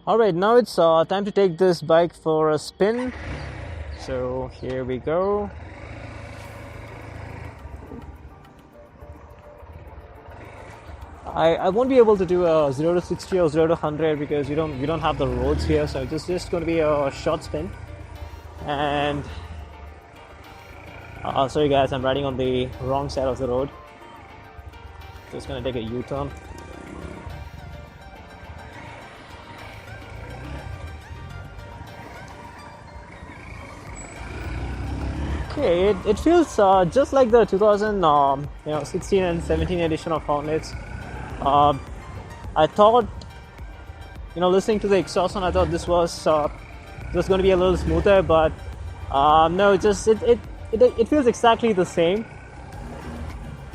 Alright, now it's time to take this bike for a spin. So here we go. I won't be able to do a 0 to 60 or 0 to 100 because we don't have the roads here, so it's just going to be a short spin. And sorry guys, I'm riding on the wrong side of the road. Just going to take a U-turn. Okay, it feels just like the 2016 and 17 edition of Hornets. I thought, listening to the exhaust on, I thought this was just going to be a little smoother, but no, it feels exactly the same.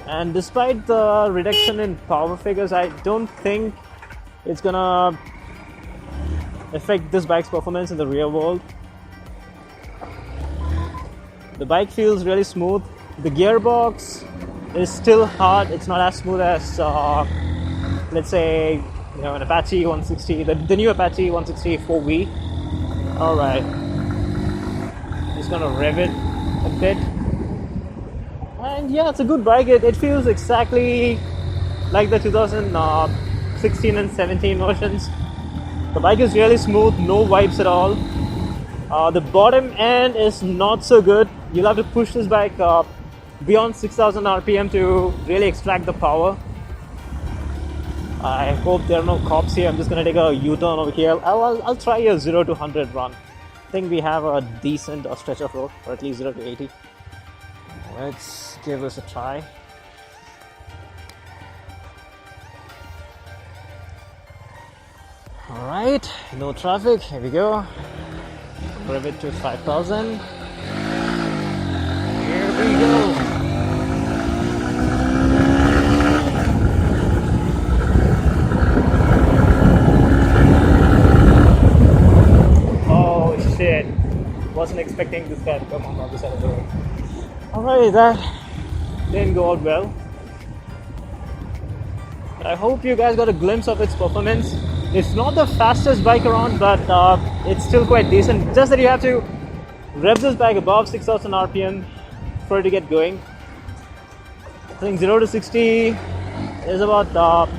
And despite the reduction in power figures, I don't think it's gonna affect this bike's performance in the real world. The bike feels really smooth. The gearbox is still hard. It's not as smooth as, let's say, an Apache 160, the new Apache 160 4V. Alright. Just gonna rev it a bit. And yeah, it's a good bike. It feels exactly like the 2016 and 17 versions. The bike is really smooth, no vibes at all. The bottom end is not so good. You'll have to push this bike beyond 6,000 RPM to really extract the power. I hope there are no cops here. I'm just gonna take a U-turn over here. I'll try a 0 to 100 run. I think we have a decent stretch of road, or at least 0 to 80. Let's give this a try. Alright, no traffic. Here we go. Rev it to 5,000. Here we go. Oh shit. Wasn't expecting this guy to come on the other side of the road. Alright, that didn't go out well. But I hope you guys got a glimpse of its performance. It's not the fastest bike around, but it's still quite decent. Just that you have to rev this bike above 6,000 RPM for it to get going. I think 0 to 60 is about,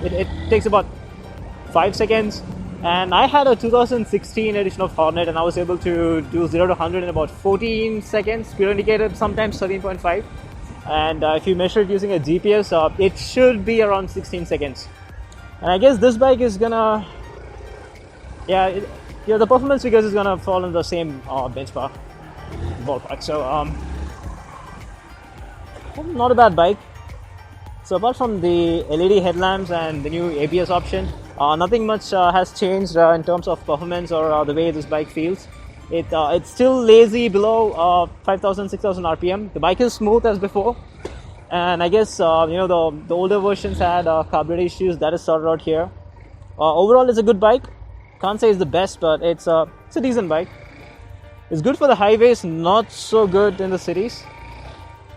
it takes about 5 seconds. And I had a 2016 edition of Hornet and I was able to do 0 to 100 in about 14 seconds. Speed indicator sometimes 13.5. And if you measure it using a GPS, it should be around 16 seconds. And I guess this bike is gonna, the performance figures is gonna fall in the same benchmark ballpark. So not a bad bike. So apart from the LED headlamps and the new ABS option, nothing much has changed in terms of performance or the way this bike feels. It's still lazy below 5,000, 6,000 RPM. The bike is smooth as before. And I guess, the older versions had carburetor issues. That is sorted out here. Overall, it's a good bike. Can't say it's the best, but it's a decent bike. It's good for the highways, not so good in the cities.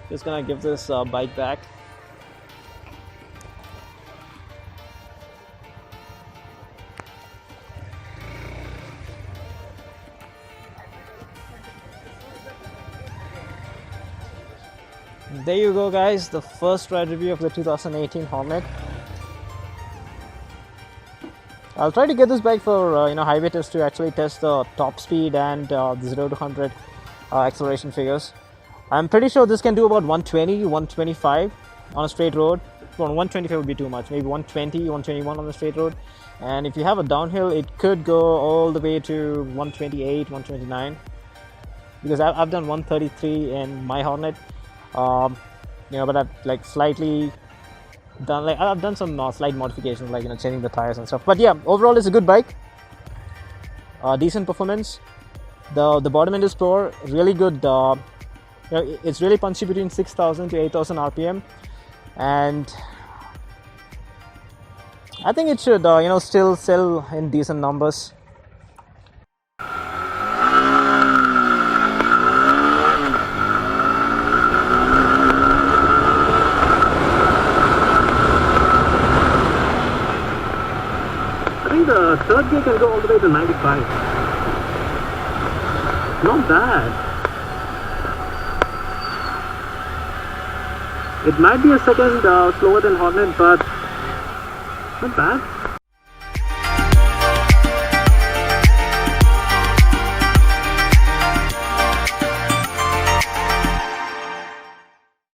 Just gonna give this bike back. There you go guys, the first ride review of the 2018 Hornet. I'll try to get this bike for highway test to actually test the top speed and the 0 to 100 acceleration figures. I'm pretty sure this can do about 120, 125 on a straight road. Well, 125 would be too much, maybe 120, 121 on the straight road. And if you have a downhill, it could go all the way to 128, 129. Because I've done 133 in my Hornet. But I've slightly done I've done some slight modifications, changing the tires and stuff. But yeah, overall it's a good bike. Decent performance. The bottom end is poor, really good. It's really punchy between 6,000 to 8,000 RPM, and I think it should still sell in decent numbers. third gear can go all the way to 95. Not bad. It might be a second slower than Hornet, but not bad.